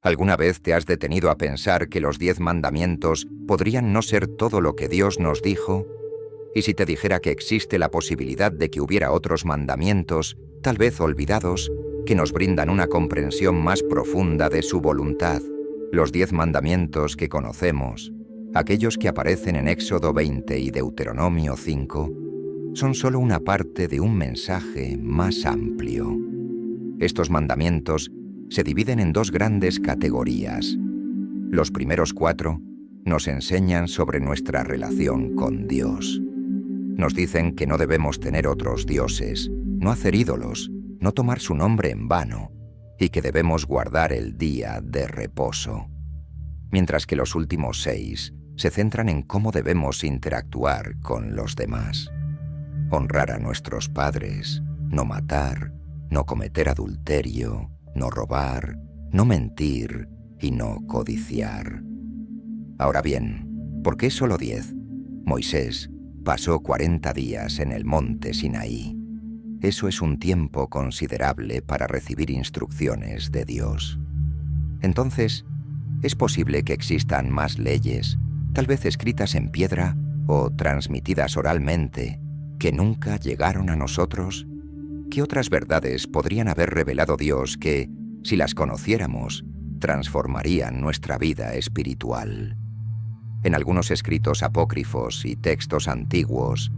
¿Alguna vez te has detenido a pensar que los 10 mandamientos podrían no ser todo lo que Dios nos dijo? Y si te dijera que existe la posibilidad de que hubiera otros mandamientos, tal vez olvidados, que nos brindan una comprensión más profunda de su voluntad. Los 10 mandamientos que conocemos, aquellos que aparecen en Éxodo 20 y Deuteronomio 5, son solo una parte de un mensaje más amplio. Estos mandamientos se dividen en 2 grandes categorías. Los primeros 4 nos enseñan sobre nuestra relación con Dios. Nos dicen que no debemos tener otros dioses, no hacer ídolos, no tomar su nombre en vano, y que debemos guardar el día de reposo. Mientras que los últimos 6 se centran en cómo debemos interactuar con los demás. Honrar a nuestros padres, no matar, no cometer adulterio, no robar, no mentir y no codiciar. Ahora bien, ¿por qué solo 10? Moisés pasó 40 días en el monte Sinaí. Eso es un tiempo considerable para recibir instrucciones de Dios. Entonces, ¿es posible que existan más leyes, tal vez escritas en piedra o transmitidas oralmente, que nunca llegaron a nosotros? ¿Qué otras verdades podrían haber revelado Dios que, si las conociéramos, transformarían nuestra vida espiritual? En algunos escritos apócrifos y textos antiguos,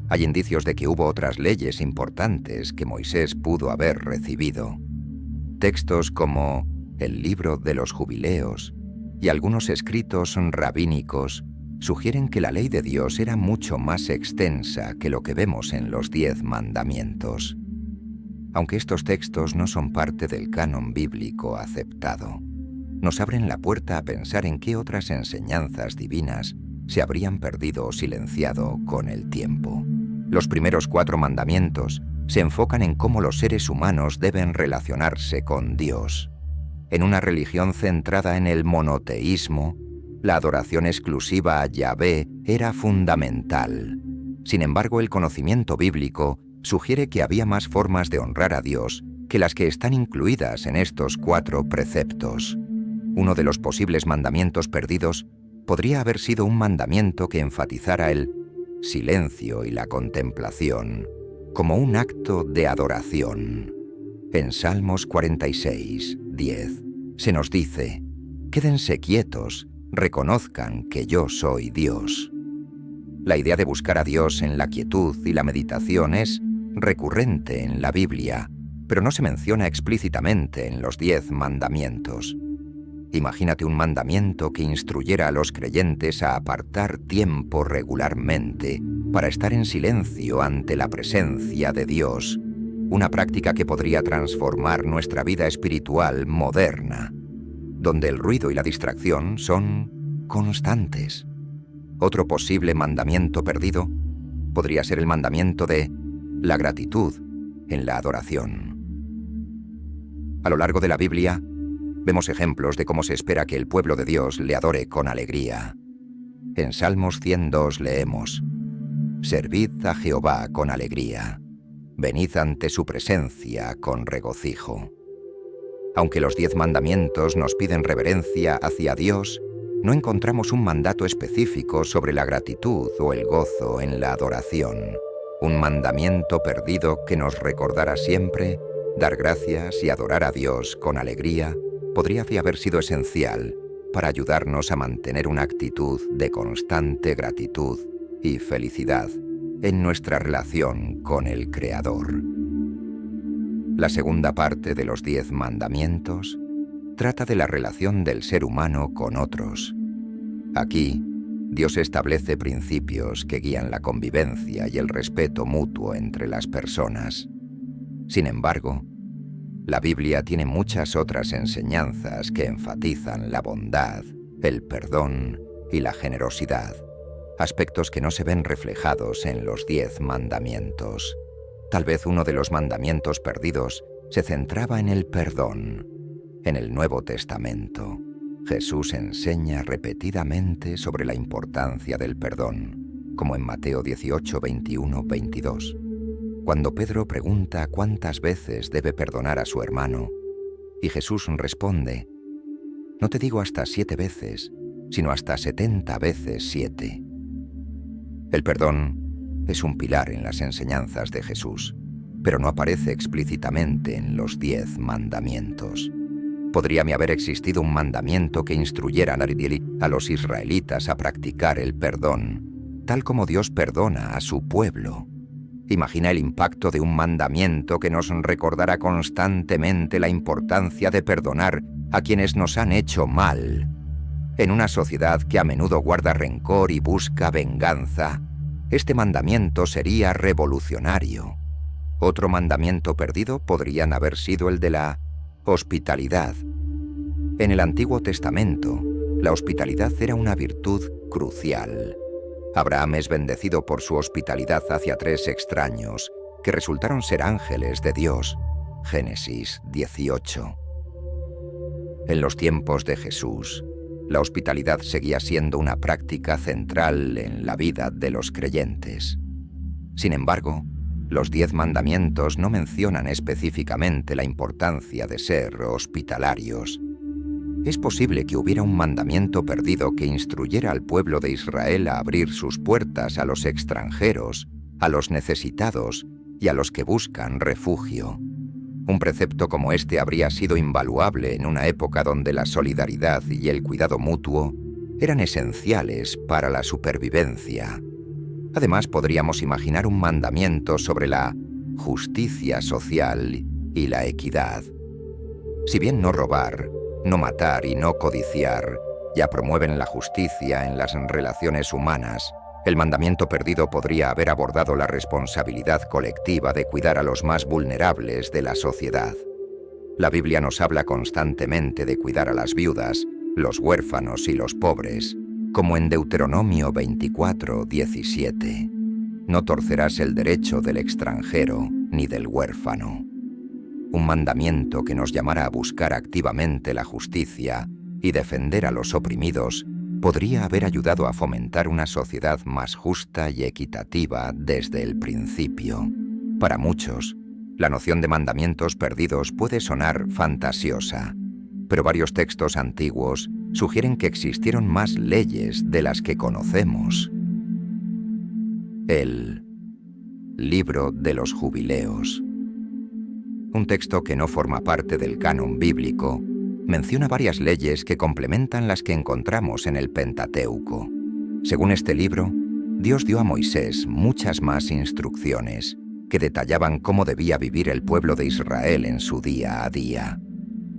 hay indicios de que hubo otras leyes importantes que Moisés pudo haber recibido. Textos como el libro de los jubileos y algunos escritos rabínicos sugieren que la ley de Dios era mucho más extensa que lo que vemos en los 10 mandamientos. Aunque estos textos no son parte del canon bíblico aceptado, nos abren la puerta a pensar en qué otras enseñanzas divinas se habrían perdido o silenciado con el tiempo. Los primeros 4 mandamientos se enfocan en cómo los seres humanos deben relacionarse con Dios. En una religión centrada en el monoteísmo, la adoración exclusiva a Yahvé era fundamental. Sin embargo, el conocimiento bíblico sugiere que había más formas de honrar a Dios que las que están incluidas en estos 4 preceptos. Uno de los posibles mandamientos perdidos podría haber sido un mandamiento que enfatizara el silencio y la contemplación como un acto de adoración. En Salmos 46, 10, se nos dice: «Quédense quietos, reconozcan que yo soy Dios». La idea de buscar a Dios en la quietud y la meditación es recurrente en la Biblia, pero no se menciona explícitamente en los 10 mandamientos. Imagínate un mandamiento que instruyera a los creyentes a apartar tiempo regularmente para estar en silencio ante la presencia de Dios, una práctica que podría transformar nuestra vida espiritual moderna, donde el ruido y la distracción son constantes. Otro posible mandamiento perdido podría ser el mandamiento de la gratitud en la adoración. A lo largo de la Biblia, vemos ejemplos de cómo se espera que el pueblo de Dios le adore con alegría. En Salmos 102 leemos: «Servid a Jehová con alegría, venid ante su presencia con regocijo». Aunque los 10 mandamientos nos piden reverencia hacia Dios, no encontramos un mandato específico sobre la gratitud o el gozo en la adoración. Un mandamiento perdido que nos recordara siempre dar gracias y adorar a Dios con alegría podría haber sido esencial para ayudarnos a mantener una actitud de constante gratitud y felicidad en nuestra relación con el Creador. La segunda parte de los 10 mandamientos trata de la relación del ser humano con otros. Aquí, Dios establece principios que guían la convivencia y el respeto mutuo entre las personas. Sin embargo, la Biblia tiene muchas otras enseñanzas que enfatizan la bondad, el perdón y la generosidad, aspectos que no se ven reflejados en los 10 mandamientos. Tal vez uno de los mandamientos perdidos se centraba en el perdón. En el Nuevo Testamento, Jesús enseña repetidamente sobre la importancia del perdón, como en Mateo 18, 21, 22. Cuando Pedro pregunta cuántas veces debe perdonar a su hermano, y Jesús responde: No te digo hasta 7 veces, sino hasta 70 veces 7. El perdón es un pilar en las enseñanzas de Jesús, pero no aparece explícitamente en los 10 mandamientos. ¿Podríame haber existido un mandamiento que instruyera a los israelitas a practicar el perdón, tal como Dios perdona a su pueblo? Imagina el impacto de un mandamiento que nos recordará constantemente la importancia de perdonar a quienes nos han hecho mal. En una sociedad que a menudo guarda rencor y busca venganza, este mandamiento sería revolucionario. Otro mandamiento perdido podrían haber sido el de la hospitalidad. En el Antiguo Testamento, la hospitalidad era una virtud crucial. Abraham es bendecido por su hospitalidad hacia 3 extraños, que resultaron ser ángeles de Dios. Génesis 18. En los tiempos de Jesús, la hospitalidad seguía siendo una práctica central en la vida de los creyentes. Sin embargo, los 10 mandamientos no mencionan específicamente la importancia de ser hospitalarios. Es posible que hubiera un mandamiento perdido que instruyera al pueblo de Israel a abrir sus puertas a los extranjeros, a los necesitados y a los que buscan refugio. Un precepto como este habría sido invaluable en una época donde la solidaridad y el cuidado mutuo eran esenciales para la supervivencia. Además, podríamos imaginar un mandamiento sobre la justicia social y la equidad. Si bien no robar, no matar y no codiciar ya promueven la justicia en las relaciones humanas, el mandamiento perdido podría haber abordado la responsabilidad colectiva de cuidar a los más vulnerables de la sociedad. La Biblia nos habla constantemente de cuidar a las viudas, los huérfanos y los pobres, como en Deuteronomio 24:17. No torcerás el derecho del extranjero ni del huérfano. Un mandamiento que nos llamara a buscar activamente la justicia y defender a los oprimidos podría haber ayudado a fomentar una sociedad más justa y equitativa desde el principio. Para muchos, la noción de mandamientos perdidos puede sonar fantasiosa, pero varios textos antiguos sugieren que existieron más leyes de las que conocemos. El Libro de los Jubileos. Un texto que no forma parte del canon bíblico, menciona varias leyes que complementan las que encontramos en el Pentateuco. Según este libro, Dios dio a Moisés muchas más instrucciones que detallaban cómo debía vivir el pueblo de Israel en su día a día.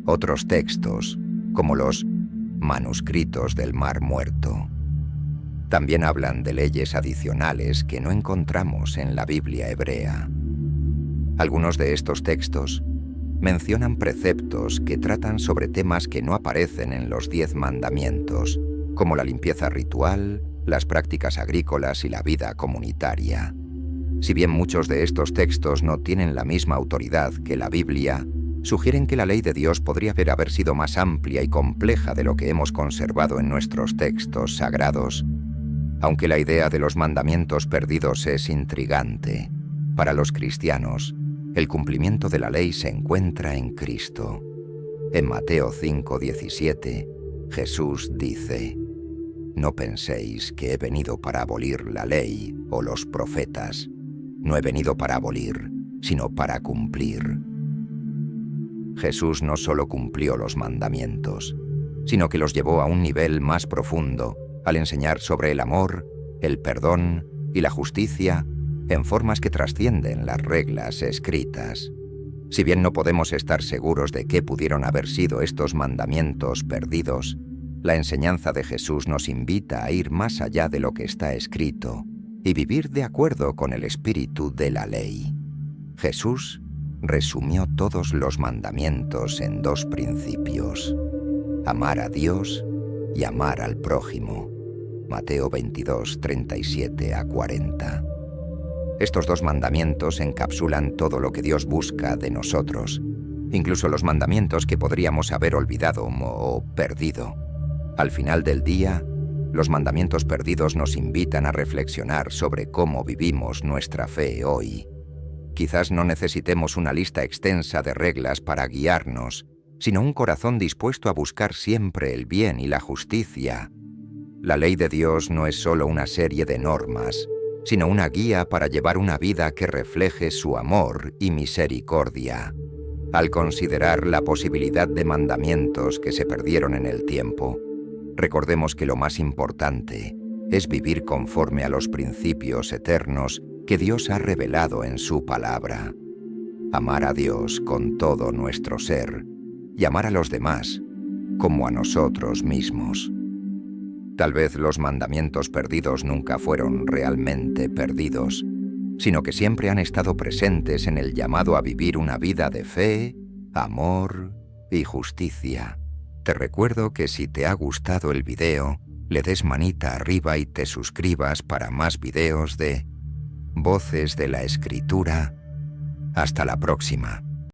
Otros textos, como los manuscritos del Mar Muerto, también hablan de leyes adicionales que no encontramos en la Biblia hebrea. Algunos de estos textos mencionan preceptos que tratan sobre temas que no aparecen en los 10 mandamientos, como la limpieza ritual, las prácticas agrícolas y la vida comunitaria. Si bien muchos de estos textos no tienen la misma autoridad que la Biblia, sugieren que la ley de Dios podría haber sido más amplia y compleja de lo que hemos conservado en nuestros textos sagrados. Aunque la idea de los mandamientos perdidos es intrigante, para los cristianos, el cumplimiento de la ley se encuentra en Cristo. En Mateo 5:17, Jesús dice: «No penséis que he venido para abolir la ley o los profetas. No he venido para abolir, sino para cumplir». Jesús no solo cumplió los mandamientos, sino que los llevó a un nivel más profundo al enseñar sobre el amor, el perdón y la justicia en formas que trascienden las reglas escritas. Si bien no podemos estar seguros de qué pudieron haber sido estos mandamientos perdidos, la enseñanza de Jesús nos invita a ir más allá de lo que está escrito y vivir de acuerdo con el espíritu de la ley. Jesús resumió todos los mandamientos en 2 principios: amar a Dios y amar al prójimo. Mateo 22:37-40. Estos 2 mandamientos encapsulan todo lo que Dios busca de nosotros, incluso los mandamientos que podríamos haber olvidado o perdido. Al final del día, los mandamientos perdidos nos invitan a reflexionar sobre cómo vivimos nuestra fe hoy. Quizás no necesitemos una lista extensa de reglas para guiarnos, sino un corazón dispuesto a buscar siempre el bien y la justicia. La ley de Dios no es solo una serie de normas, sino una guía para llevar una vida que refleje su amor y misericordia. Al considerar la posibilidad de mandamientos que se perdieron en el tiempo, recordemos que lo más importante es vivir conforme a los principios eternos que Dios ha revelado en su palabra. Amar a Dios con todo nuestro ser y amar a los demás como a nosotros mismos. Tal vez los mandamientos perdidos nunca fueron realmente perdidos, sino que siempre han estado presentes en el llamado a vivir una vida de fe, amor y justicia. Te recuerdo que si te ha gustado el video, le des manita arriba y te suscribas para más videos de Voces de la Escritura. Hasta la próxima.